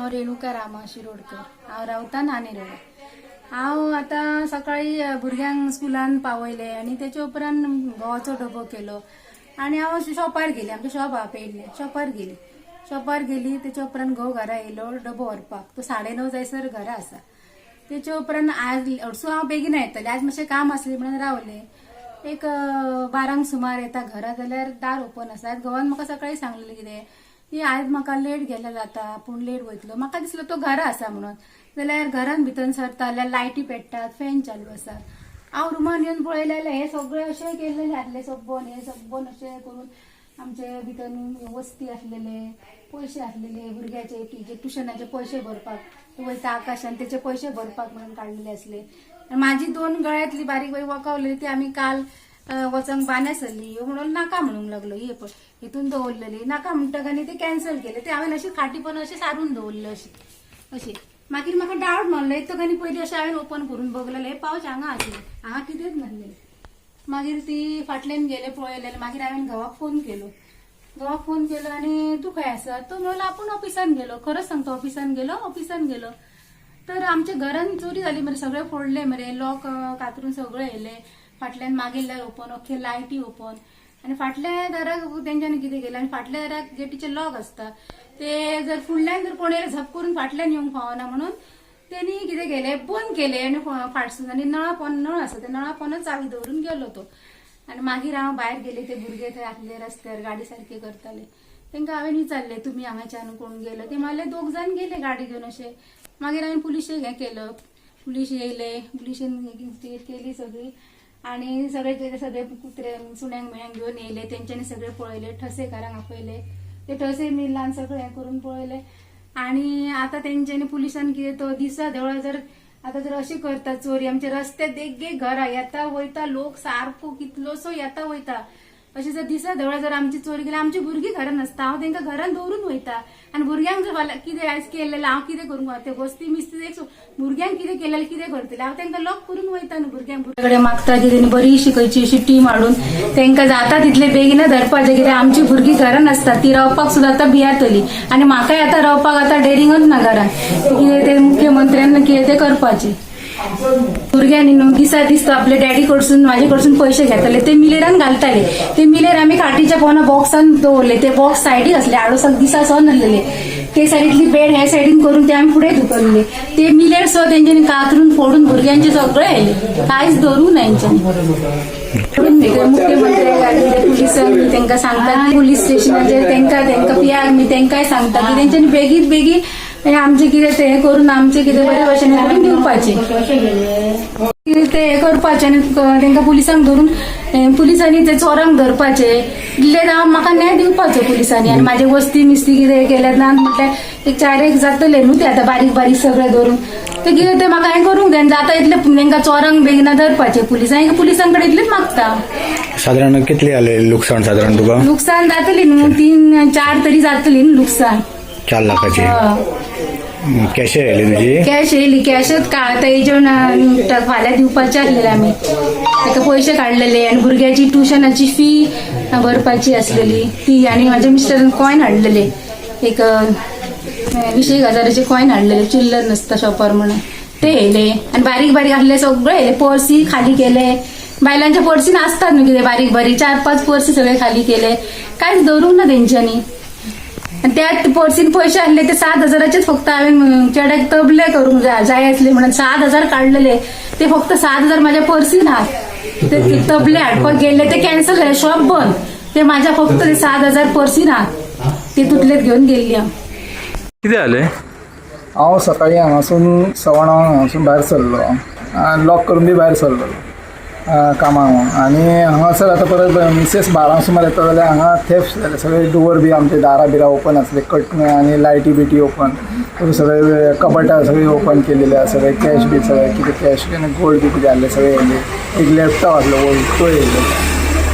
हांव रेणुका रामा शिरोडकर, हांव रावता नानेरेडे। हांव आतां सकाळी भुरग्यांक स्कुलान पावयले आनी तेचे उपरांत गंवाचो डबो केलो आनी हांव शॉपार गेली। आमचें शॉप आहा पेडणे, शॉपार गेली तेचे उपरांत घोव घरा येयलो डबो व्हरपाक। तो 9:30 जायसर घरा आसा। तेचे उपरांत आज हरसूं हांव बेगीन येतलें, आज मातशें काम आसलें म्हणून रावलें। एक 12 सुमार येता घरा, जाल्यार दार ओपन आसा। आज घोवान म्हाका सकाळी सांगलेलें कितें की आज म्हाका लेट गेल्यार जाता, पूण लेट वयतलो। म्हाका दिसलो तो घरा आसा म्हणून, जाल्यार घरान भितर सरता जाल्यार लायटी पेट्टात, फॅन चालू आसा। हांव रुमान येवन पळयलें जाल्यार हे सगळें अशें केल्लें आसलें, सबन अशें करून आमचे भितर वस्ती आसलेले, पयशे आसलेले भुरग्याचे ट्युशनाचे पयशे भरपाक वयता आकाशान, तेचे पयशे भरपाक म्हणून काडलेले आसले। माझी 2 गळ्यातली बारीक बारीक वखा उरलेली ती आमी काल वचंक बांद्या सरली म्हणून नाका म्हणूंक लागलो। हे पळय हितून दवरलेली नाका म्हणटक आनी ते कॅन्सल केले। ते हांवें अशी खाटी पण अशें सारून दवरले अशी। मागीर म्हाका डावट मारलो, एक आनी पयलीं अशें हांवें ओपन करून बघलेले, हे पावच हांगा आसले, हांगा कितेंच नासलें। मागीर ती फाटल्यान गेले पळयलेले। मागीर हांवें घोवाक फोन केलो आनी तूं खंय आसा? तो म्हणलो आपूण ऑफिसान गेलो। खरंच सांगतो ऑफिसान गेलो। तर आमच्या घरान चोरी जाली मरे, सगळे फोडले मरे, लॉक कातरून सगळे येयले। फाटल्यान मागीर दार ओपन, अख्खे लायटी ओपन आनी फाटल्या दाराक तेंच्यांनी कितें केलें आनी फाटल्या दाराक गेटीचे लॉक आसता ते जर फुडल्यान जर कोणी झप करून फाटल्यान येवंक फावना म्हणून तेणी कितें केलें बंद केलें आनी फाटसून आनी नळ आसा ते नळापोनच चावी दवरून गेलो तो। आनी मागीर हांव भायर गेले, ते भुरगे थंय आसले रस्त्यार गाडी सारके करताले, तेंकां हांवें विचारलें तुमी हांगाच्यान कोण गेलो? ते म्हणले 2 जाण गेले गाडी घेवन अशें। मागीर हांवें पुलिशेक हें केलं, पुलीस येयले, पुलिशेन केली सगळी आनी सगळे कुत्रे सुण्यांक बिण्यांक घेवन येयले, तेंच्यांनी सगळे पळयले, ठसेकारांक आपयले, ते ठसे मिलान सगळें हें करून पळयले। आनी आतां तेंच्यांनी पुलिसान कितें तो दिसा देवळा जर आतां जर अशी करता चोरी, आमचे रस्ते देगेक घरा येता वयता, लोक सारको कितलोसो येता वयता, अशें जर दिसा देवळा जर आमची चोरी केली, आमची भुरगीं घरान आसता, हांव तेंकां घरान दवरून वयता आनी भुरग्यांक जर कितें आयज केलेलें हांव कितें करूंक ते वस्ती मिस्ती भुरग्यांक कितें केलेलें कितें करतले, हांव तेंकां लॉक करून वयता न्हू। भुरग्यांक मागता कितें बरी शिकयची अशी टीम हाडून तेंकां जाता तितले बेगीन धरपाचें, कित्याक आमची भुरगीं घरान आसता, ती रावपाक सुद्दां आतां भियातली आनी म्हाकाय आतां रावपाक आतां डेरिंगच ना घरान। कितें ते मुख्यमंत्र्यान कितें ते करपाचें। भुरग्यांनी न्हू दिसा आपले डॅडी कडसून म्हाजे कडसून पयशे घेताले, ते मिलेरान घालताले, ते मिलेर आमी खाटीच्या पोना बॉक्सान दवरले, ते बॉक्स सायडीक आसले, आडोसाक दिसा सो नासलेले, ते सायडीतली बेड हे सायडीन करून ते आमी फुडें धुकल्ले, ते मिलेर सो तेंच्यांनी कातरून फोडून भुरग्यांचे सगळे येयले, कांयच धरूंक ना हेंच्यांनी। मुख्यमंत्री पुलिसांनी तेंकां सांगता, पुलीस स्टेशनाचेर तेंकां पियाक मी तेंकांय सांगता की तेंच्यांनी बेगीन आमचे कितें ते हे करून आमचे कितें बरे भशेन करून दिवपाचें, ते हे करपाचें आनी तेंकां पुलिसांक धरून पुलिसांनी ते चोरांक धरपाचे, इल्ले म्हाका न्याय दिवपाचो पुलिसांनी। आनी म्हाजे वस्ती मिस्ती कितें केल्यार ना म्हटल्यार एक 4-1 जातले न्हू ते आतां बारीक सगळे धरून, ते कितें ते म्हाका हें करूंक जाय, जाता इतले तेंकां चोरांक बेगिना धरपाचे पुलिसां कडेन इतलेच मागता। साधारण कितली जाले लुकसाण? साधारण तुका लुकसाण जातली न्हू 3-4 तरी जातली न्हू लुकसाण। 4 लाखाची कॅश येयली तुजी? कॅश येयली, कॅशच काळात येवन फाल्यां दिवपाचे आसलेले, आमी ताका पयशे काडलेले आनी भुरग्याची ट्युशनाची फी भरपाची आसलेली ती, आनी म्हाज्या मिस्टरान कॉयन हाडलेले, एक 20,000 कॉयन हाडलेले, चिल्लर नासता शॉपार म्हणून ते येयले आनी बारीक आसले सगळे येयले, पर्सी खाली केले, बायलांच्या पर्सीन आसतात न्हू कितें बारीक 4-5 पर्सी सगळे खाली केले, कांयच धरूंक ना तेंच्यांनी। त्या पर्सीन पयशे आसले ते 7,000चेच फक्त हांवें चेड्याक तबले करूंक जाय आसले म्हणून 7,000 काडलेले, ते फक्त 7,000 म्हाज्या पर्सीन आहात, ते तबले हाडपाक गेले ते कॅन्सल झाले, शॉप बंद, ते म्हाज्या फक्त ते 7,000 पर्सीन आहात, ते तुटलेत घेवन गेल्ली हांव। कितें जालें? हांव सकाळी हांगासून 9:15 हांगासून भायर सरलो, लॉक करून बी भायर सरलो कामाक, आनी हांगासर आतां परत मिसेस 12 सुमार येता जाल्यार हांगा थेफ्ट जाले, सगळे डोअर बी आमचे दारा बिरा ओपन आसले, कट आनी लायटी बिटी ओपन, सगळे कपाटां सगळी ओपन केलेले आसा, सगळे कॅश बी सगळे कितें कॅश गोल्ड बी कितें आसले सगळे येयले, एक लॅपटॉप आसलो गोल्ड तो येयलो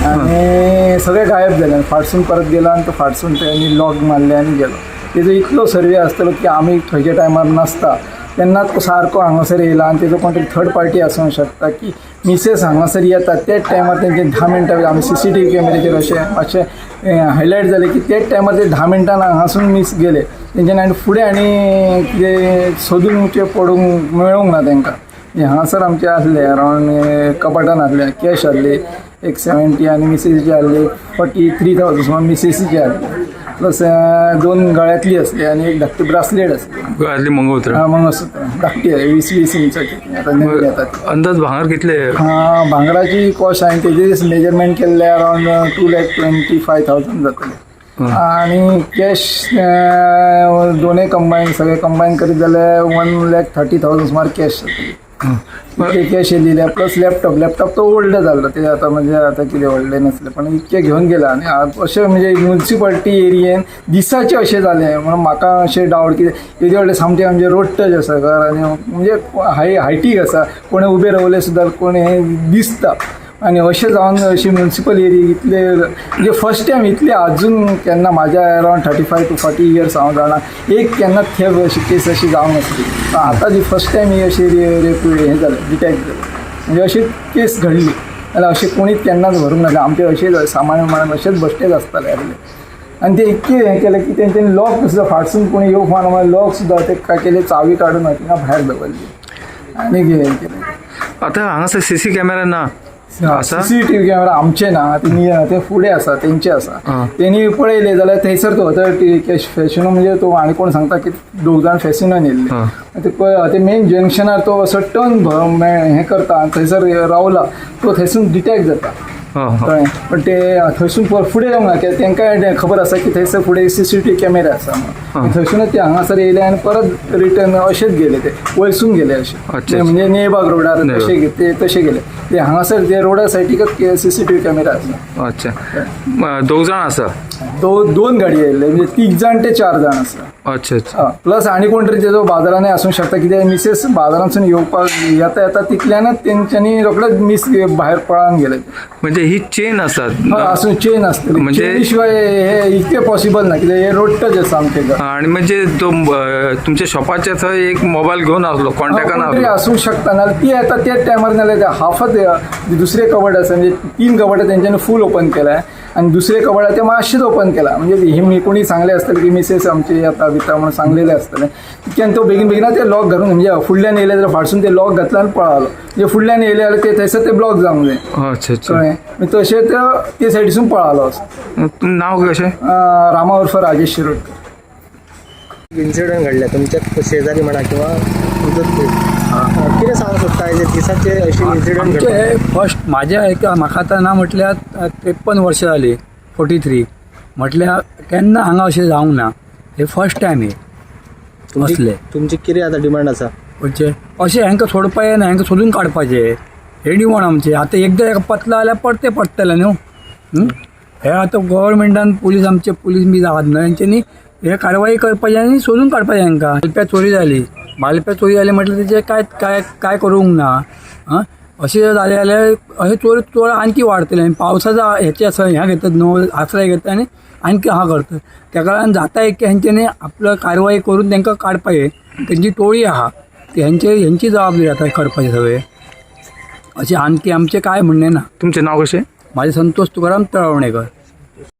आनी सगळे गायब जाले। फाटसून परत गेलो आनी तो फाटसून तेणी लॉक मारले आनी गेलो। तेजो इतलो सर्वे आसतलो की आमी खंयच्या टायमार नासता तेन्ना तो सारको हांगासर येयला आनी तेजो कोण तरी थर्ड पार्टी आसूंक शकता की मिसेस हांगासर येता तेच टायमार तेंचे 10 मिनटां आमी CCTV कॅमेरेचेर अशें मातशें हायलायट जालें की तेच टायमार ते 10 मिनटान हांगासून मिस गेले, तेंच्यानी आनी फुडें आनी कितें सोदून ते पडूंक मेळूंक ना तांकां. हांगासर आमचे आसले अरावंड कपाटान आसले कॅश आसले एक 70 आनी मिसेसीचे आसले 43,000 सुमार मिसेसीचे आसले प्लस 2 गळ्यातली असली आणि एक धाकटी ब्रासलेट असली. गळ्यातली मंगळसूत्र मंगळसूत्र धाकटी आहे 20-20 इंचाची आता नवीन येतात. अंदाज भांगर कितले? भांगराची कॉस्ट हांवें तेजेच मेजरमेंट केल्ले अरावंड 2,25,000 जातले आणि कॅश दोनूय कंबायन सगळे कंबायन करीत जाल्यार 1,30,000 सुमार कॅश जातली. इतके कॅश येयलेले प्लस लॅपटॉप तो ओल्ड जाल्लो ते आता म्हणजे आता कितें व्हडले नसले पण इतके घेवन गेला आनी अशें म्हणजे म्युन्सिपाल्टी एरियेन दिसाचे अशें जालें म्हणून म्हाका अशें डावट की तेजे व्हडले सामकें म्हणजे रोड टच आसा घर आनी म्हणजे हायटीक आसा कोणें उबे रावले सुद्दां कोणें हें दिसता आनी अशें जावन अशी म्युन्सिपल एरिया इतले म्हणजे फर्स्ट टायम इतले अजून केन्ना म्हाज्या अरावंड 35 to 40 इयर्स हांव जाणा एक केन्ना थेप अशी केस अशी जावंक नासली. आतां जी फर्स्ट टायम ही अशी रेप हें जालें डिटेक्ट जालें म्हणजे अशी केस घडली जाल्यार अशें कोणीच केन्नाच व्हरूंक नासलें. आमचे अशें सामान्य म्हणून अशेंच बश्टेच आसताले आसले आनी ते इतके हें केलें की तेंच्यांनी लॉक सुद्दां फाटसून कोणी येवंक ना लॉक सुद्दां ते काय केले चावी काडून थिंगा भायर दवरली आनी हें केलें. आता हांगासर सीसी कॅमेरा ना? CCTV कॅमेरा आमचे ना ते फुडें आसा तेंचे आसा तेणी पळयले जाल्यार थंयसर तो कॅश फॅशनो म्हणजे तो आनी कोण सांगता की 2 जाण फॅसिनोन येयल्ले ते मेन जंक्शनार तो असो टर्न हें करता थंयसर रावला तो थंयसून डिटेक्ट जाता कळ्ळें. पण ते थंयसून फुडें येवंक ना कित्याक तांकां खबर आसा की थंयसर फुडें CCTV कॅमेरा आसा म्हणून थंयसूनच ते हांगासर येयले आनी परत रिटर्न अशेंच गेले ते वयरसून गेले अशें म्हणजे नेबाग रोडार तशें गेले ते हांगासर ते रोडा सायडीकच CCTV कॅमेरा आसा. अच्छा 2 जाण आसा? 2 गाडी येयल्ले म्हणजे 3 जाण ते 4 जाण आसा. अच्छा अच्छा. प्लस आनी कोण तरी तेजो बाजारांनी आसूंक शकता कित्याक मिसेस बाजारांतसून येवपाक येता तितल्यानच तेंच्यांनी रोखडेच मिस भायर पळोवन गेले. म्हणजे ही चेन आसात? आसूं चेन आसतली म्हणजे शिवाय हे इतके पॉसिबल ना कित्याक हे रोड टच आसा आमचे. आणि म्हणजे तो तुमच्या शॉपाच्या थंय एक मोबायल घेवन आसलो कॉन्टॅक्टान आसलो? आसूंक शकता नाल्यार ती येता त्याच टायमार नाल्यार हाफच दुसरे कबड आसा म्हणजे 3 कबड तेंच्यांनी फूल ओपन केलाय आणि दुसरे कबड ते मातशेंच ओपन केला म्हणजे हे कोणी सांगले आसतले की मिसेस आमची येता भिता म्हणून सांगलेले आसतले तितक्यान तो बेगीन ते लॉक घालून म्हणजे फुडल्यान येयले जाल्यार फाटसून ते लॉक घातला आनी पळालो म्हणजे फुडल्यान येयले जाल्यार ते थंयसर ते ब्लॉक जावंक जाय. अच्छा अच्छा. कळ्ळें. तशें ते सायडीसून पळालो असो. नाव कशें? रामा उर्फ राजेश शिरोडकर. इन्सिडंट घडले तुमच्या शेजारी म्हणा किंवा कितें सांगूंक सोदता हेजे दिसाचे अशी इन्सिडंट घडले? फर्स्ट म्हाज्या म्हाका आतां ना म्हटल्यार 53 वर्सां जाली 43 म्हटल्यार केन्ना हांगा अशें जावंक ना हे फर्स्ट टायम हे असले. तुमची कितें आतां डिमांड आसा? म्हणजे अशें हांकां सोडपा येना हांकां सोदून काडपाचें हे डिमांड आमचें. आतां एकदां हेका पतला जाल्यार परते पडटलें न्हू. हे आतां गव्हर्मेंटान पुलीस आमचे पुलीस बी आहात न्हू हेंच्यांनी हे कारवाई करपाचें आनी सोदून काडपाचें हांकां. बालप्या चोरी जाली म्हटल्यार तेजे काय करूंक ना. अशें जर जालें जाल्यार अशें चोर आणखी वाडटलें आनी पावसाचा हेचे ह्या घेतात न्हू आश्रय घेता आनी आणखी हां करतात त्या कारण जाता एक हेंच्यांनी आपलं कारवाई करून तांकां काडपाचें. तेंची टोळी आहा हेंची जबाबदारी आतां करपाचें सगळें अशें आणखी आमचें काय म्हणणें ना. तुमचें नाव कशें? माझे संतोष तुकाराम तळवणेकर.